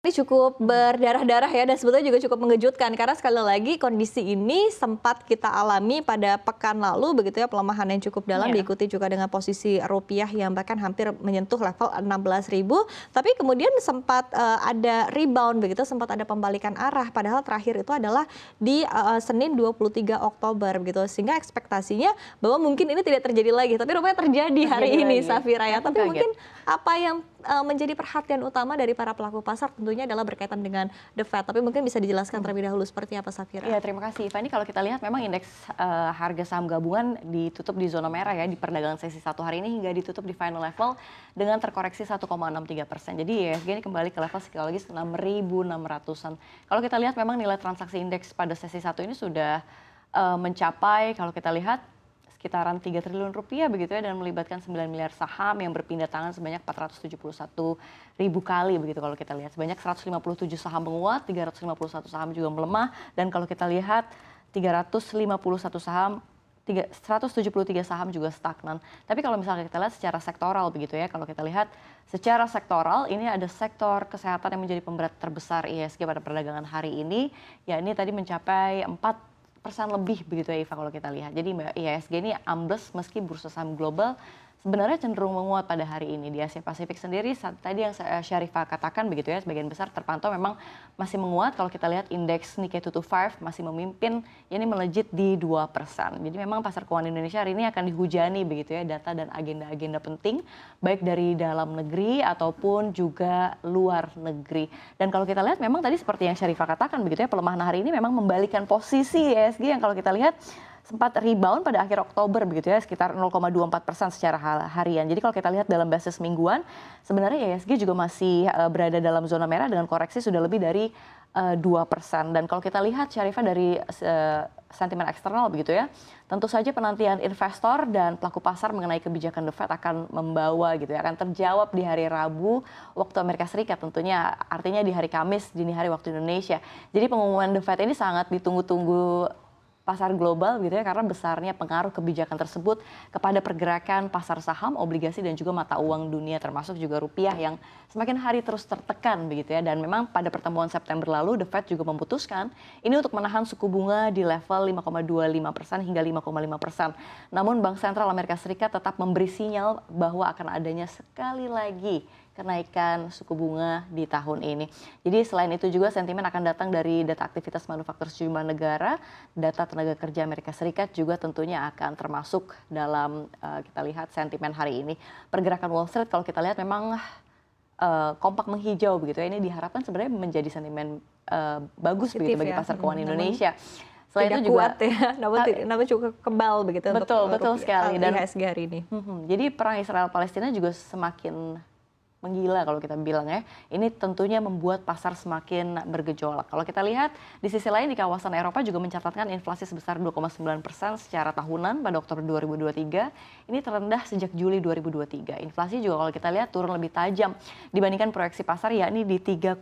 Ini cukup berdarah-darah ya, dan sebetulnya juga cukup mengejutkan karena sekali lagi kondisi ini sempat kita alami pada pekan lalu begitu ya, pelemahan yang cukup dalam Iya. diikuti juga dengan posisi rupiah yang bahkan hampir menyentuh level 16.000, tapi kemudian sempat ada rebound begitu, sempat ada pembalikan arah, padahal terakhir itu adalah di Senin 23 Oktober begitu, sehingga ekspektasinya bahwa mungkin ini tidak terjadi lagi, tapi rupanya terjadi hari ini lagi. Safira ya. Aku Tapi kaget. mungkin apa yang menjadi perhatian utama dari para pelaku pasar tentunya adalah berkaitan dengan The Fed. Tapi mungkin bisa dijelaskan terlebih dahulu seperti apa, Safira? Iya, terima kasih. Fani, kalau kita lihat memang indeks harga saham gabungan ditutup di zona merah ya di perdagangan sesi satu hari ini hingga ditutup di final level dengan terkoreksi 1,63%. Jadi IHSG ini kembali ke level psikologis 6.600-an. Kalau kita lihat memang nilai transaksi indeks pada sesi satu ini sudah mencapai, kalau kita lihat, sekitaran 3 triliun rupiah begitu ya, dan melibatkan 9 miliar saham yang berpindah tangan sebanyak 471 ribu kali begitu kalau kita lihat. Sebanyak 157 saham menguat, 351 saham juga melemah, dan kalau kita lihat 173 saham juga stagnan. Tapi kalau misalnya kita lihat secara sektoral begitu ya, kalau kita lihat secara sektoral ini ada sektor kesehatan yang menjadi pemberat terbesar IHSG pada perdagangan hari ini, ya ini tadi mencapai 4% lebih begitu ya Iva kalau kita lihat. Jadi IHSG ini ambles meski bursa saham global sebenarnya cenderung menguat pada hari ini. Di Asia Pasifik sendiri tadi yang Syarifah katakan begitu ya, sebagian besar terpantau memang masih menguat. Kalau kita lihat indeks Nikkei 225 masih memimpin, ya ini melejit di 2%. Jadi memang pasar keuangan Indonesia hari ini akan dihujani begitu ya data dan agenda-agenda penting baik dari dalam negeri ataupun juga luar negeri. Dan kalau kita lihat memang tadi seperti yang Syarifah katakan begitu ya, pelemahan hari ini memang membalikan posisi IHSG yang kalau kita lihat sempat rebound pada akhir Oktober begitu ya, sekitar 0,24% secara harian. Jadi kalau kita lihat dalam basis mingguan, sebenarnya IHSG juga masih berada dalam zona merah dengan koreksi sudah lebih dari 2%. Dan kalau kita lihat Syarifah dari sentimen eksternal begitu ya, tentu saja penantian investor dan pelaku pasar mengenai kebijakan The Fed akan membawa gitu ya, akan terjawab di hari Rabu waktu Amerika Serikat tentunya, artinya di hari Kamis dini hari waktu Indonesia. Jadi pengumuman The Fed ini sangat ditunggu-tunggu pasar global gitu ya, karena besarnya pengaruh kebijakan tersebut kepada pergerakan pasar saham, obligasi dan juga mata uang dunia termasuk juga rupiah yang semakin hari terus tertekan begitu ya. Dan memang pada pertemuan September lalu The Fed juga memutuskan ini untuk menahan suku bunga di level 5,25% hingga 5,5%. Namun Bank Sentral Amerika Serikat tetap memberi sinyal bahwa akan adanya sekali lagi kenaikan suku bunga di tahun ini. Jadi selain itu juga sentimen akan datang dari data aktivitas manufaktur sejumlah negara, data tenaga kerja Amerika Serikat juga tentunya akan termasuk dalam kita lihat sentimen hari ini. Pergerakan Wall Street kalau kita lihat memang kompak menghijau begitu ya, ini diharapkan sebenarnya menjadi sentimen bagus begitu bagi pasar keuangan Indonesia. Selain itu juga kuat ya, namun cukup kebal begitu betul sekali dan IHSG hari ini. Jadi perang Israel Palestina juga semakin menggila kalau kita bilang ya. Ini tentunya membuat pasar semakin bergejolak. Kalau kita lihat di sisi lain di kawasan Eropa juga mencatatkan inflasi sebesar 2,9% secara tahunan pada Oktober 2023. Ini terendah sejak Juli 2023. Inflasi juga kalau kita lihat turun lebih tajam dibandingkan proyeksi pasar yakni di 3,1%.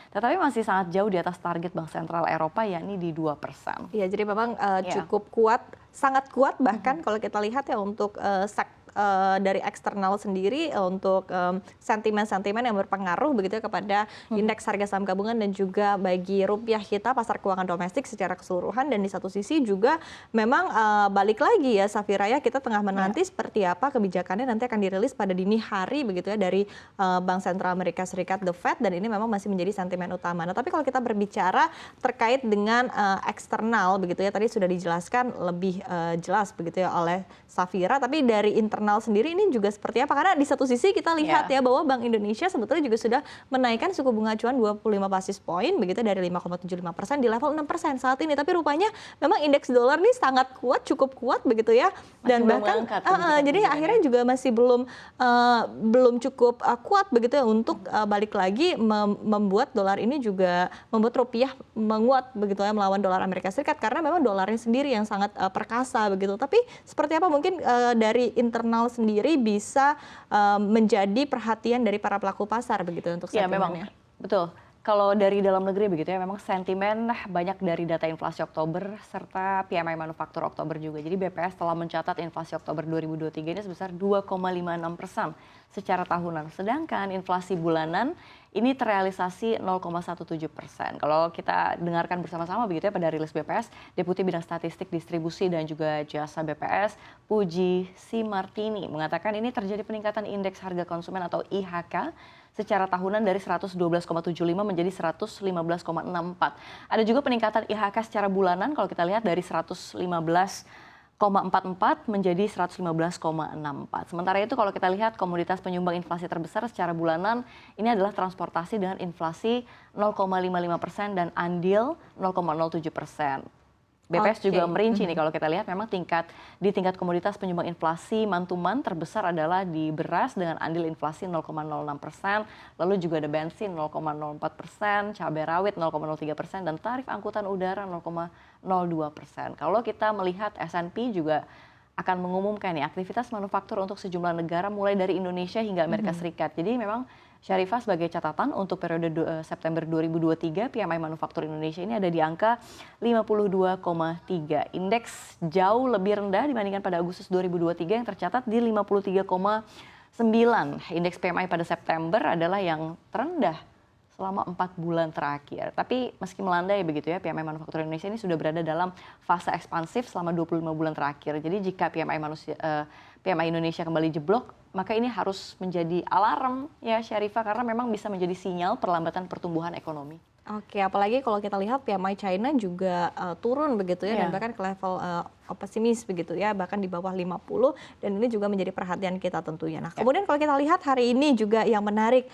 Tetapi masih sangat jauh di atas target Bank Sentral Eropa yakni di 2%. Iya, jadi memang cukup kuat, sangat kuat bahkan kalau kita lihat ya untuk dari eksternal sendiri untuk sentimen-sentimen yang berpengaruh begitu ya kepada indeks harga saham gabungan dan juga bagi rupiah kita pasar keuangan domestik secara keseluruhan. Dan di satu sisi juga memang balik lagi ya Safira ya, kita tengah menanti seperti apa kebijakannya nanti akan dirilis pada dini hari begitu ya dari Bank Sentral Amerika Serikat The Fed, dan ini memang masih menjadi sentimen utama. Nah, tapi kalau kita berbicara terkait dengan eksternal begitu ya, tadi sudah dijelaskan lebih jelas begitu ya oleh Safira, tapi dari internal sendiri ini juga seperti apa? Karena di satu sisi kita lihat ya bahwa Bank Indonesia sebetulnya juga sudah menaikkan suku bunga acuan 25 basis poin begitu dari 5,75% di level 6% saat ini. Tapi rupanya memang indeks dolar nih sangat kuat, cukup kuat begitu ya. Dan bahkan jadi akhirnya juga masih belum cukup kuat begitu ya untuk balik lagi membuat dolar ini juga membuat rupiah menguat begitu ya melawan dolar Amerika Serikat, karena memang dolarnya sendiri yang sangat perkasa begitu. Tapi seperti apa mungkin dari internal sendiri bisa menjadi perhatian dari para pelaku pasar begitu untuk sentimennya? Memang betul. kalau dari dalam negeri begitu ya, memang sentimen banyak dari data inflasi Oktober serta PMI manufaktur Oktober juga. Jadi BPS telah mencatat inflasi Oktober 2023 ini sebesar 2,56% secara tahunan. Sedangkan inflasi bulanan ini terrealisasi 0,17%. Kalau kita dengarkan bersama-sama begitu ya pada rilis BPS, Deputi Bidang Statistik Distribusi dan juga Jasa BPS, Puji Simartini, mengatakan ini terjadi peningkatan indeks harga konsumen atau IHK secara tahunan dari 112,75 menjadi 115,64. Ada juga peningkatan IHK secara bulanan kalau kita lihat dari 115,44 menjadi 115,64. Sementara itu kalau kita lihat komoditas penyumbang inflasi terbesar secara bulanan ini adalah transportasi dengan inflasi 0,55% dan andil 0,07%. BPS juga merinci nih kalau kita lihat memang tingkat komoditas penyumbang inflasi mantuman terbesar adalah di beras dengan andil inflasi 0,06%, lalu juga ada bensin 0,04%, cabai rawit 0,03% dan tarif angkutan udara 0,02%. Kalau kita melihat S&P juga akan mengumumkan nih aktivitas manufaktur untuk sejumlah negara mulai dari Indonesia hingga Amerika Serikat. Jadi memang Syarifah sebagai catatan untuk periode September 2023 PMI manufaktur Indonesia ini ada di angka 52,3. Indeks jauh lebih rendah dibandingkan pada Agustus 2023 yang tercatat di 53,9. Indeks PMI pada September adalah yang terendah selama 4 bulan terakhir. Tapi meski melandai begitu ya, PMI manufaktur Indonesia ini sudah berada dalam fase ekspansif selama 25 bulan terakhir. Jadi jika PMI Indonesia kembali jeblok, maka ini harus menjadi alarm ya Syarifah, karena memang bisa menjadi sinyal perlambatan pertumbuhan ekonomi. Oke, apalagi kalau kita lihat PMI China juga turun begitu ya, dan bahkan ke level pesimis begitu ya, bahkan di bawah 50, dan ini juga menjadi perhatian kita tentunya. Nah, kemudian kalau kita lihat hari ini juga yang menarik,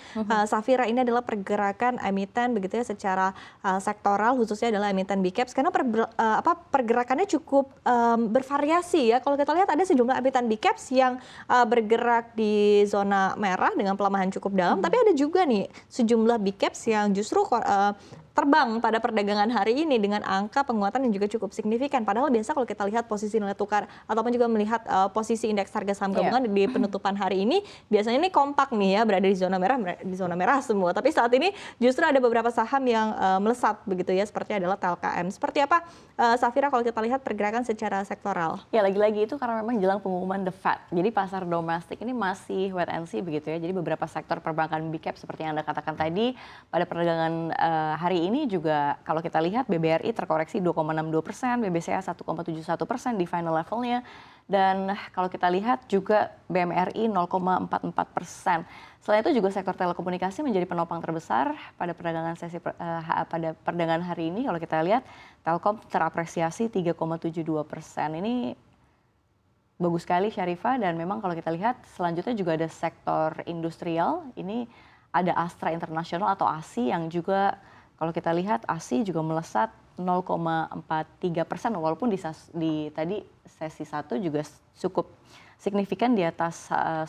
Safira, ini adalah pergerakan emiten begitu ya secara sektoral, khususnya adalah emiten Big Caps, karena pergerakannya cukup bervariasi ya. Kalau kita lihat ada sejumlah emiten Big Caps yang bergerak di zona merah dengan pelemahan cukup dalam, tapi ada juga nih sejumlah Big Caps yang justru terbang pada perdagangan hari ini dengan angka penguatan yang juga cukup signifikan. Padahal biasa kalau kita lihat posisi nilai tukar ataupun juga melihat posisi indeks harga saham gabungan di penutupan hari ini, biasanya ini kompak nih ya, berada di zona merah semua. Tapi saat ini justru ada beberapa saham yang melesat begitu ya, seperti adalah TLKM. Seperti apa Safira kalau kita lihat pergerakan secara sektoral? Ya, lagi-lagi itu karena memang jelang pengumuman The Fed. Jadi pasar domestik ini masih wait and see begitu ya. Jadi beberapa sektor perbankan Big Cap seperti yang Anda katakan tadi pada perdagangan hari ini juga kalau kita lihat BBRI terkoreksi 2,62%, BBCA 1,71% di final levelnya, dan kalau kita lihat juga BMRI 0,44%. Selain itu juga sektor telekomunikasi menjadi penopang terbesar pada perdagangan pada perdagangan hari ini. Kalau kita lihat Telkom terapresiasi 3,72%. Ini bagus sekali Syarifah, dan memang kalau kita lihat selanjutnya juga ada sektor industrial. Ini ada Astra International atau ASI yang juga kalau kita lihat ASI juga melesat 0,43%, walaupun di tadi sesi 1 juga cukup signifikan di atas 1%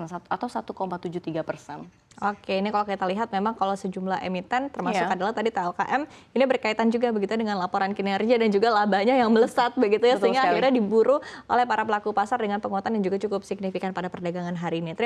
atau 1,73%. Oke, ini kalau kita lihat memang kalau sejumlah emiten termasuk adalah tadi TLKM, ini berkaitan juga begitu dengan laporan kinerja dan juga labanya yang melesat begitu ya, sehingga akhirnya diburu oleh para pelaku pasar dengan penguatan yang juga cukup signifikan pada perdagangan hari ini.